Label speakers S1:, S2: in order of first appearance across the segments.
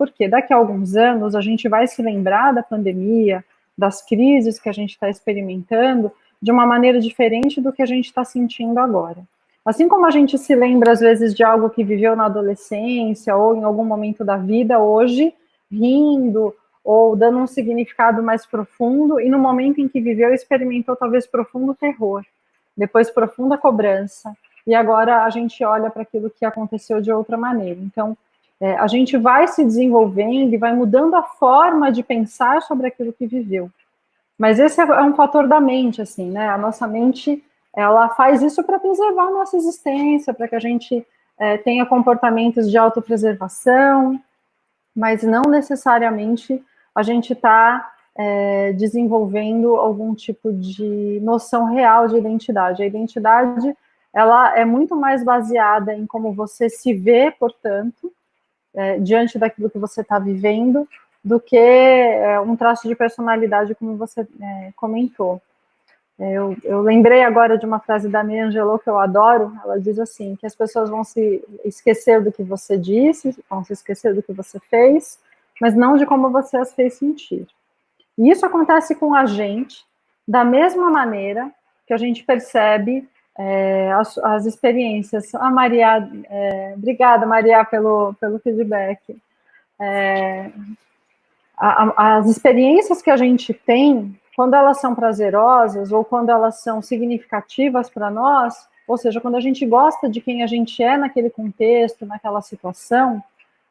S1: porque daqui a alguns anos a gente vai se lembrar da pandemia, das crises que a gente está experimentando, de uma maneira diferente do que a gente está sentindo agora. Assim como a gente se lembra, às vezes, de algo que viveu na adolescência ou em algum momento da vida, hoje, rindo ou dando um significado mais profundo, e no momento em que viveu, experimentou talvez profundo terror, depois profunda cobrança, e agora a gente olha para aquilo que aconteceu de outra maneira. Então, a gente vai se desenvolvendo e vai mudando a forma de pensar sobre aquilo que viveu. Mas esse é um fator da mente, assim, né? A nossa mente, ela faz isso para preservar a nossa existência, para que a gente tenha comportamentos de autopreservação, mas não necessariamente a gente está desenvolvendo algum tipo de noção real de identidade. A identidade, ela é muito mais baseada em como você se vê, portanto, diante daquilo que você está vivendo, do que um traço de personalidade, como você comentou. Eu lembrei agora de uma frase da Maya Angelou que eu adoro. Ela diz assim, que as pessoas vão se esquecer do que você disse, vão se esquecer do que você fez, mas não de como você as fez sentir. E isso acontece com a gente da mesma maneira que a gente percebe as experiências. Maria, obrigada, Maria, pelo feedback. As experiências que a gente tem, quando elas são prazerosas ou quando elas são significativas para nós, ou seja, quando a gente gosta de quem a gente é naquele contexto, naquela situação,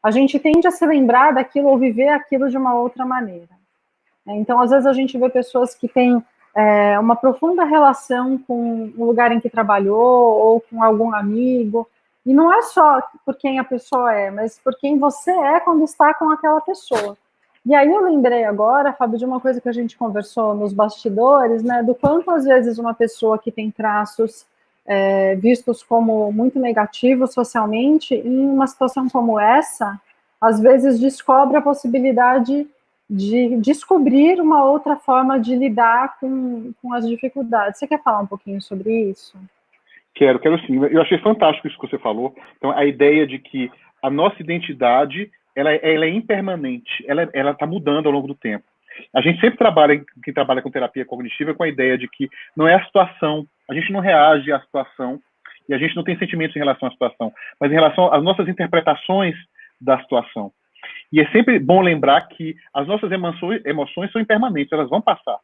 S1: a gente tende a se lembrar daquilo ou viver aquilo de uma outra maneira. Então, às vezes a gente vê pessoas que têm uma profunda relação com o lugar em que trabalhou ou com algum amigo, e não é só por quem a pessoa é, mas por quem você é quando está com aquela pessoa. E aí eu lembrei agora, Fábio, de uma coisa que a gente conversou nos bastidores, né, do quanto às vezes uma pessoa que tem traços vistos como muito negativos socialmente, em uma situação como essa, às vezes descobre a possibilidade de descobrir uma outra forma de lidar com as dificuldades. Você quer falar um pouquinho sobre isso?
S2: Quero sim. Eu achei fantástico isso que você falou. Então, a ideia de que a nossa identidade ela é impermanente, ela está mudando ao longo do tempo. A gente sempre trabalha, quem trabalha com terapia cognitiva, com a ideia de que não é a situação, a gente não reage à situação e a gente não tem sentimentos em relação à situação, mas em relação às nossas interpretações da situação. E é sempre bom lembrar que as nossas emoções são impermanentes, elas vão passar.